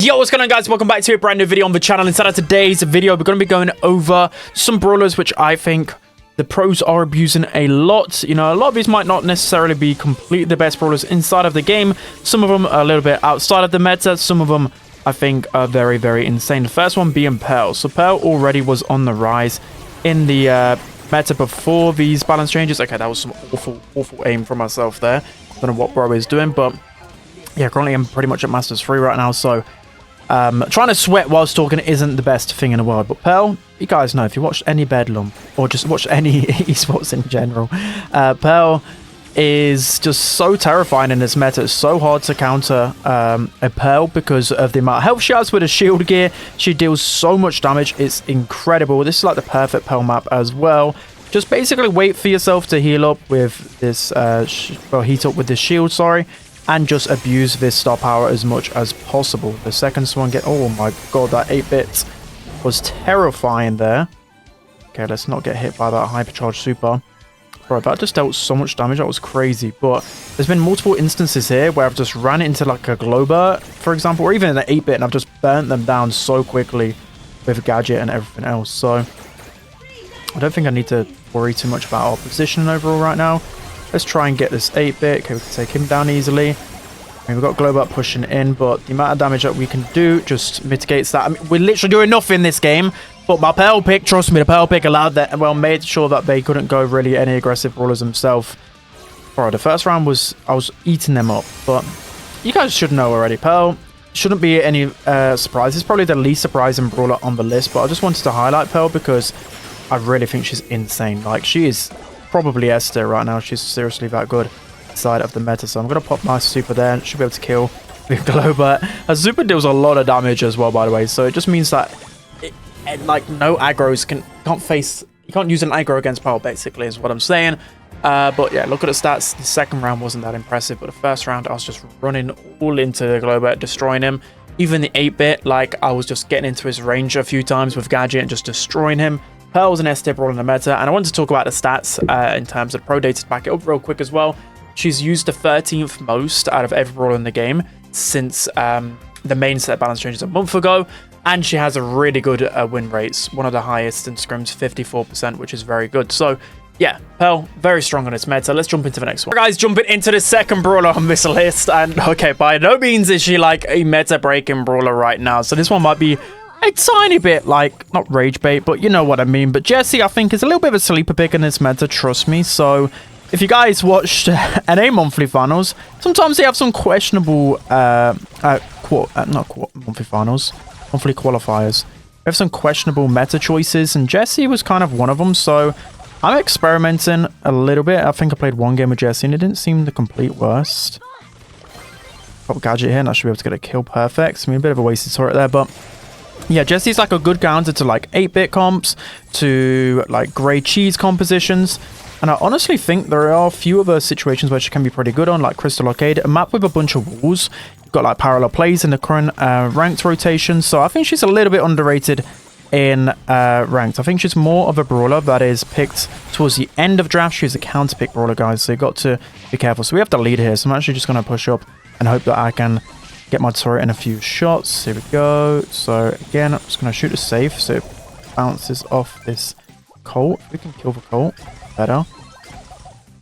Yo, what's going on, guys? Welcome back to a brand new video on the channel. Inside of today's video, we're going to be going over some brawlers which I think the pros are abusing a lot. You know, a lot of these might not necessarily be completely the best brawlers inside of the game. Some of them are a little bit outside of the meta. Some of them I think are very, very insane. The first one being Pearl. So Pearl already was on the rise in the meta before these balance changes. Okay, that was some awful aim from myself there. I don't know what bro is doing, but yeah, currently I'm pretty much at Masters 3 right now, so trying to sweat whilst talking isn't the best thing in the world. But Pearl, you guys know, if you watched any Bedlam or just watched any esports in general, Pearl is just so terrifying in this meta. It's so hard to counter a Pearl because of the amount of health she has with a shield gear. She deals so much damage. It's incredible. This is like the perfect Pearl map as well. Just basically wait for yourself to heal up with this, heat up with this shield, sorry. And just abuse this star power as much as possible. The second one oh my god, that 8-bit was terrifying there. Okay, let's not get hit by that hypercharged super. Bro, that just dealt so much damage, that was crazy. But there's been multiple instances here where I've just ran into like a Glober, for example, or even an 8-bit, and I've just burnt them down so quickly with a gadget and everything else. So I don't think I need to worry too much about our position overall right now. Let's try and get this 8-bit. Okay, we can take him down easily. I mean, we've got Globot pushing in, but the amount of damage that we can do just mitigates that. I mean, we're literally doing nothing this game, but my Pearl pick, trust me, the Pearl pick allowed that, well, made sure that they couldn't go really any aggressive brawlers themselves. Bro, the first round was, I was eating them up, but you guys should know already. Pearl shouldn't be any surprise. It's probably the least surprising brawler on the list, but I just wanted to highlight Pearl because I really think she's insane. Like, she is probably Esther right now. She's seriously that good side of the meta. So I'm going to pop my super there and should be able to kill with Globot. A super deals a lot of damage as well, by the way. So it just means that like no aggro's you can't use an aggro against Pearl, basically, is what I'm saying. But yeah, look at the stats. The second round wasn't that impressive, but the first round I was just running all into Globot, destroying him. Even the 8-bit, like, I was just getting into his range a few times with gadget and just destroying him. Pearl's an S-tier brawler in the meta, and I wanted to talk about the stats in terms of pro data to back it up real quick as well. She's used the 13th most out of every brawler in the game since the main set balance changes a month ago, and she has a really good win rates, one of the highest in scrims, 54%, which is very good. So yeah, Pearl, very strong on its meta. Let's jump into the next one. Guys, jumping into the second brawler on this list, and okay, by no means is she like a meta-breaking brawler right now, so this one might be a tiny bit, like, not rage bait, but you know what I mean. But Jessie, I think, is a little bit of a sleeper pick in this meta, trust me. So if you guys watched NA monthly finals, sometimes they have some questionable, monthly finals, monthly qualifiers. They have some questionable meta choices, and Jessie was kind of one of them. So I'm experimenting a little bit. I think I played one game with Jessie, and it didn't seem the complete worst. Pop gadget here, and I should be able to get a kill perfect. I mean, a bit of a wasted turret there, but yeah, Jessie's like a good counter to like 8-bit comps, to like grey cheese compositions. And I honestly think there are a few other situations where she can be pretty good on, like Crystal Arcade, a map with a bunch of walls. You've got like parallel plays in the current ranked rotation. So I think she's a little bit underrated in ranked. I think she's more of a brawler that is picked towards the end of draft. She's a counter pick brawler, guys, so you've got to be careful. So we have the lead here, so I'm actually just going to push up and hope that I can get my turret in a few shots. Here we go. So again, I'm just going to shoot a safe so it bounces off this Colt. If we can kill the Colt, better.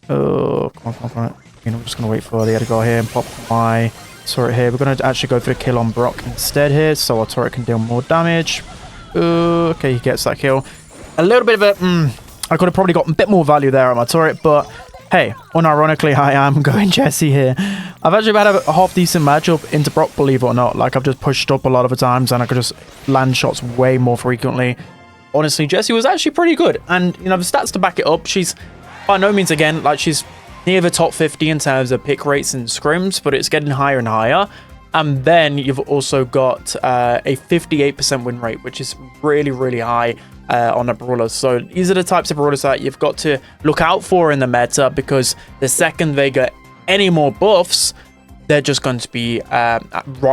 Oh, come on. I'm just going to wait for the other guy here and pop my turret here. We're going to actually go for the kill on Brock instead here, so our turret can deal more damage. Okay, he gets that kill. A little bit of a... I could have probably got a bit more value there on my turret, but hey, unironically, I am going Jessie here. I've actually had a half-decent matchup into Brock, believe it or not. Like, I've just pushed up a lot of the times, and I could just land shots way more frequently. Honestly, Jessie was actually pretty good. And, you know, the stats to back it up, she's by no means, again, like, she's near the top 50 in terms of pick rates and scrims, but it's getting higher and higher. And then you've also got a 58% win rate, which is really, really high on a brawler. So these are the types of brawlers that you've got to look out for in the meta, because the second they get any more buffs, they're just going to be right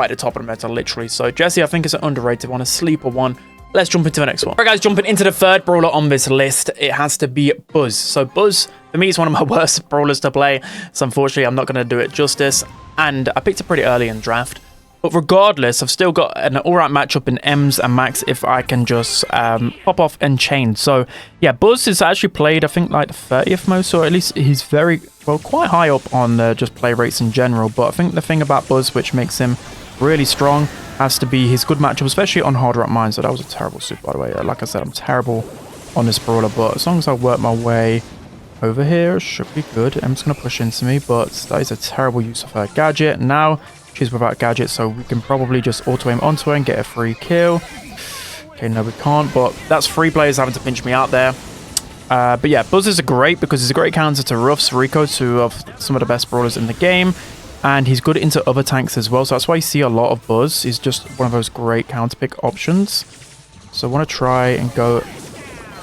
at the top of the meta, literally. So Jessie, I think, is an underrated one, a sleeper one. Let's jump into the next one. All right, guys, jumping into the third brawler on this list, it has to be Buzz. So Buzz, for me, is one of my worst brawlers to play. So unfortunately, I'm not going to do it justice. And I picked it pretty early in draft. But regardless, I've still got an alright matchup in Ems and Max if I can just pop off and chain. So yeah, Buzz is actually played, I think, like the 30th most, or at least he's very, well, quite high up on just play rates in general. But I think the thing about Buzz, which makes him really strong, has to be his good matchup, especially on hard rock mine. So that was a terrible suit, by the way. Like I said, I'm terrible on this brawler, but as long as I work my way over here, it should be good. Em's going to push into me, but that is a terrible use of her gadget. Now she's without gadget, so we can probably just auto-aim onto her and get a free kill. Okay, no, we can't, but that's 3 players having to pinch me out there. But yeah, Buzz is great because he's a great counter to Ruffs, Rico, 2 of some of the best brawlers in the game. And he's good into other tanks as well, so that's why you see a lot of Buzz. He's just one of those great counter pick options. So I want to try and go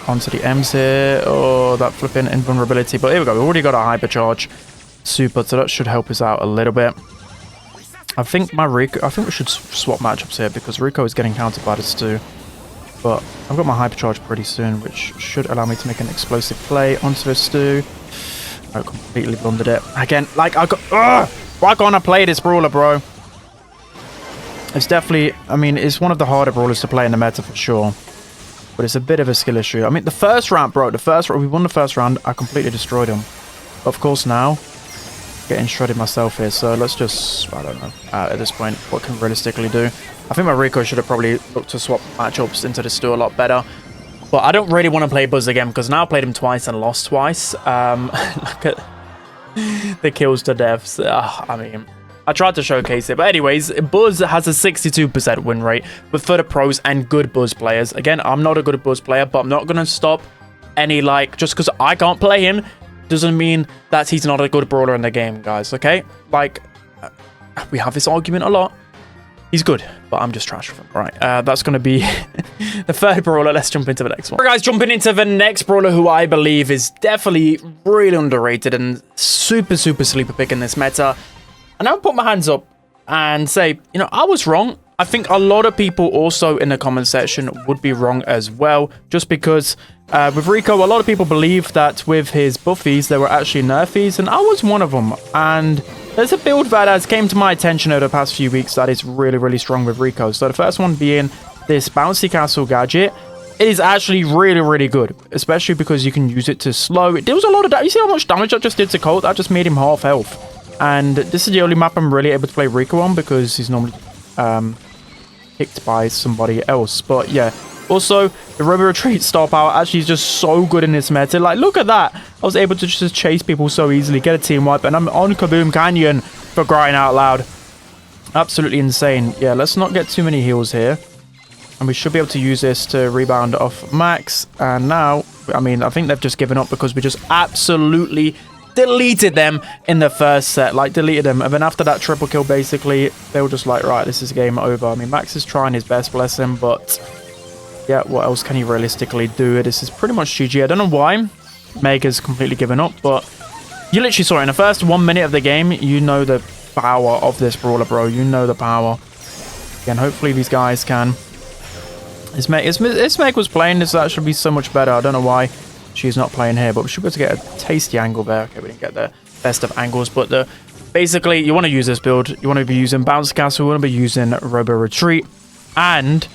onto the Ems here. Oh, that flipping invulnerability. But here we go, we've already got a hypercharge super, so that should help us out a little bit. I think we should swap matchups here because Rico is getting countered by the Stu. But I've got my hypercharge pretty soon, which should allow me to make an explosive play onto the Stu. I completely blundered it. Again, like I got... why can't I play this brawler, bro? It's definitely... I mean, it's one of the harder brawlers to play in the meta for sure. But it's a bit of a skill issue. I mean, the first round, bro. We won the first round. I completely destroyed him. Of course, now... getting shredded myself here, so let's just, I don't know, at this point, what can realistically do. I think my Rico should have probably looked to swap matchups into the Stu a lot better, but I don't really want to play Buzz again because now I played him twice and lost twice. Look at the kills to deaths. I mean, I tried to showcase it, but anyways, Buzz has a 62% win rate, but for the pros and good Buzz players. Again, I'm not a good Buzz player, but I'm not going to stop any, like, just because I can't play him doesn't mean that he's not a good brawler in the game, guys, okay? Like, we have this argument a lot. He's good, but I'm just trash with him. Right, that's going to be the third brawler. Let's jump into the next one. All right, guys, jumping into the next brawler, who I believe is definitely really underrated and super, super sleeper pick in this meta. And I'll put my hands up and say, you know, I was wrong. I think a lot of people also in the comment section would be wrong as well, just because with Rico, a lot of people believe that with his buffies, they were actually nerfies, and I was one of them. And there's a build that has came to my attention over the past few weeks that is really, really strong with Rico. So the first one being this bouncy castle gadget. It is actually really, really good, especially because you can use it to slow. It deals a lot of damage. You see how much damage that just did to Colt? That just made him half health. And this is the only map I'm really able to play Rico on because he's normally picked by somebody else. But yeah, also the Robo Retreat star power actually is just so good in this meta. Like, look at that. I was able to just chase people so easily, get a team wipe, and I'm on Kaboom Canyon, for crying out loud. Absolutely insane. Yeah, let's not get too many heals here. And we should be able to use this to rebound off Max. And now, I mean, I think they've just given up because we just absolutely deleted them in the first set. Like, deleted them. And then after that triple kill, basically, they were just like, right, this is game over. I mean, Max is trying his best, bless him. But, yeah, what else can he realistically do? This is pretty much GG. I don't know why Mega's completely given up. But you literally saw it in the first 1 minute of the game. You know the power of this brawler, bro. You know the power. Again, hopefully these guys can... His Meg was playing this, that should be so much better. I don't know why she's not playing here, but we should be able to get a tasty angle there. Okay, we didn't get the best of angles, but basically, you want to use this build. You want to be using Bounce Castle, you want to be using Robo Retreat, and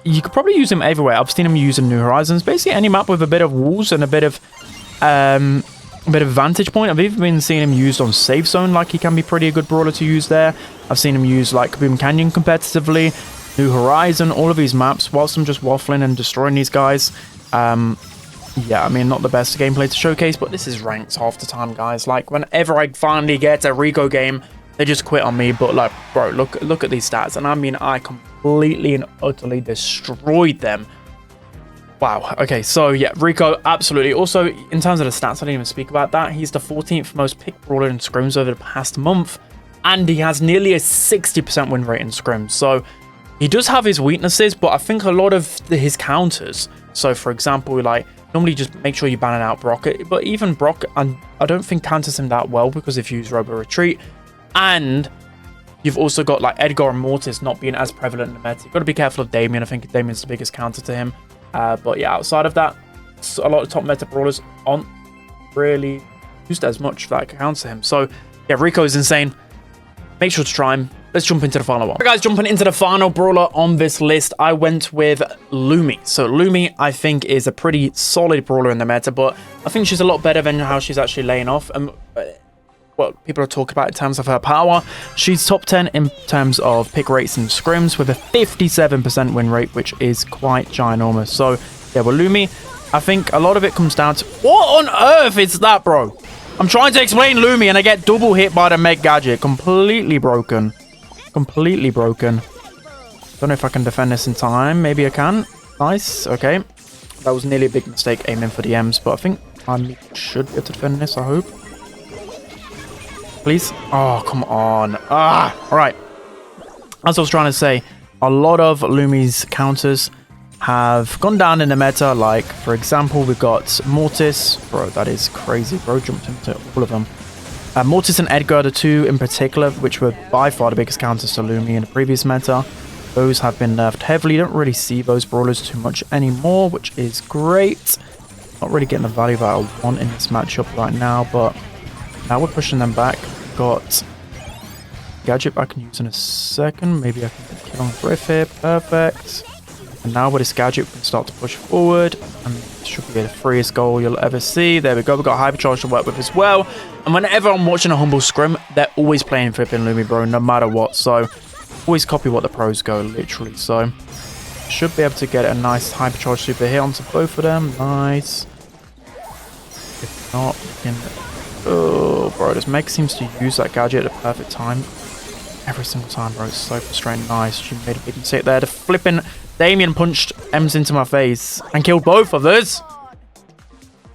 you could probably use him everywhere. I've seen him using New Horizons. Basically, any map with a bit of walls and a bit of vantage point. I've even been seeing him used on Safe Zone, like he can be pretty a good brawler to use there. I've seen him use like Kaboom Canyon competitively. New Horizon, all of these maps, whilst I'm just waffling and destroying these guys. Yeah, I mean, not the best gameplay to showcase, but this is ranked half the time, guys. Like, whenever I finally get a Rico game, they just quit on me. But, like, bro, look at these stats. And I mean, I completely and utterly destroyed them. Wow. Okay, so, yeah, Rico, absolutely. Also, in terms of the stats, I didn't even speak about that. He's the 14th most picked brawler in scrims over the past month. And he has nearly a 60% win rate in scrims. So... he does have his weaknesses, but I think a lot of his counters. So, for example, like, normally just make sure you ban out Brock. But even Brock, I don't think counters him that well because if you use Robo Retreat. And you've also got, like, Edgar and Mortis not being as prevalent in the meta. You've got to be careful of Damien. I think Damien's the biggest counter to him. But, yeah, outside of that, a lot of top meta brawlers aren't really used as much that can counter him. So, yeah, Rico is insane. Make sure to try him. let's jump into the final one. Right, guys, jumping into the final brawler on this list, I went with Lumi. So Lumi, I think, is a pretty solid brawler in the meta, but I think she's a lot better than how she's actually laying off. And what people are talking about in terms of her power, she's top 10 in terms of pick rates and scrims with a 57% win rate, which is quite ginormous. So yeah, well, Lumi, I think a lot of it comes down to... What on earth is that, bro? I'm trying to explain Lumi and I get double hit by the Meg Gadget. Completely broken. Completely broken. Don't know if I can defend this in time. Maybe I can. Nice. Okay. That was nearly a big mistake aiming for the M's, but I think I should be able to defend this, I hope. Please. Oh, come on. Ah, all right. As I was trying to say, a lot of Lumi's counters have gone down in the meta. Like, for example, we've got Mortis. Bro, that is crazy. Bro jumped into all of them. Mortis and Edgar, the two in particular, which were by far the biggest counters to Lumi in the previous meta. Those have been nerfed heavily. You don't really see those brawlers too much anymore, which is great. Not really getting the value that I want in this matchup right now, but now we're pushing them back. Got Gadget I can use in a second. Maybe I can kill on Griff here. Perfect. And now with this Gadget, we can start to push forward. And it should be the freest goal you'll ever see. There we go. We've got Hypercharge to work with as well. And whenever I'm watching a Humble Scrim, they're always playing flipping Lumi, bro, no matter what. So always copy what the pros go, literally. So should be able to get a nice Hypercharge super hit onto both of them. Nice. If not, we can... Oh, bro, this Meg seems to use that Gadget at the perfect time. Every single time, bro. It's so frustrating. Nice. She made a big mistake there. The flipping Damien punched Ems into my face and killed both of us.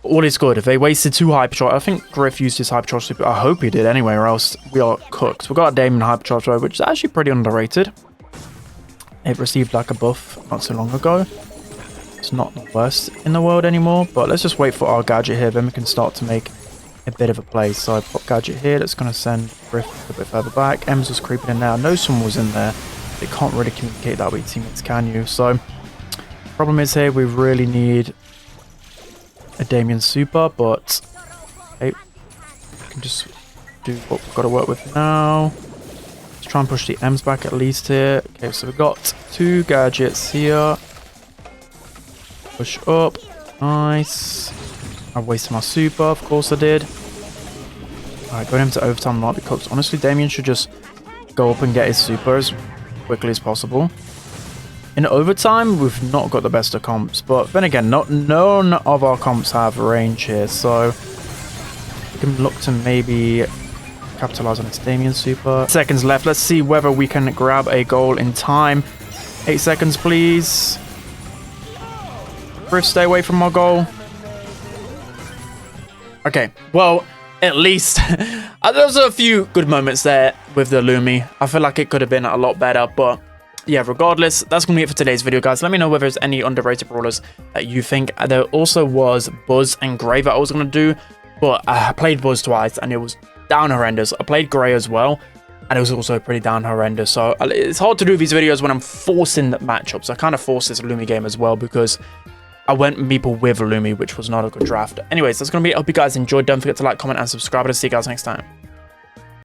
All is good. If they wasted 2 Hypercharge, I think Griff used his Hypercharge super. I hope he did anyway, or else we are cooked. We got a Damien Hypercharge, which is actually pretty underrated. It received like a buff not so long ago. It's not the worst in the world anymore, but let's just wait for our Gadget here, then we can start to make a bit of a play. So I pop Gadget here. That's going to send Griff a bit further back. Ems was creeping in there. I know someone was in there. They can't really communicate that with teammates, can you? So problem is here, we really need a Damien super, but hey, we can just do what we've got to work with now. Let's try and push the Ems back at least here. Okay, so we've got 2 Gadgets here. Push up. Nice. I wasted my super, of course I did. Alright, going into overtime might be cooked. Honestly, Damien should just go up and get his super as quickly as possible. In overtime, we've not got the best of comps, but then again, none of our comps have range here, so we can look to maybe capitalize on this Damien super. Seconds left. Let's see whether we can grab a goal in time. 8 seconds, please. Griff, stay away from my goal. Okay, well, at least there was a few good moments there with the Lumi. I feel like it could have been a lot better, but yeah, regardless, that's going to be it for today's video, guys. Let me know whether there's any underrated brawlers that you think. There also was Buzz and Gray that I was going to do, but I played Buzz twice and it was down horrendous. I played Gray as well, and it was also pretty down horrendous. So it's hard to do these videos when I'm forcing the matchups. I kind of forced this Lumi game as well because I went Meeple with Lumi, which was not a good draft. Anyways, that's going to be it. I hope you guys enjoyed. Don't forget to like, comment, and subscribe. I'll see you guys next time.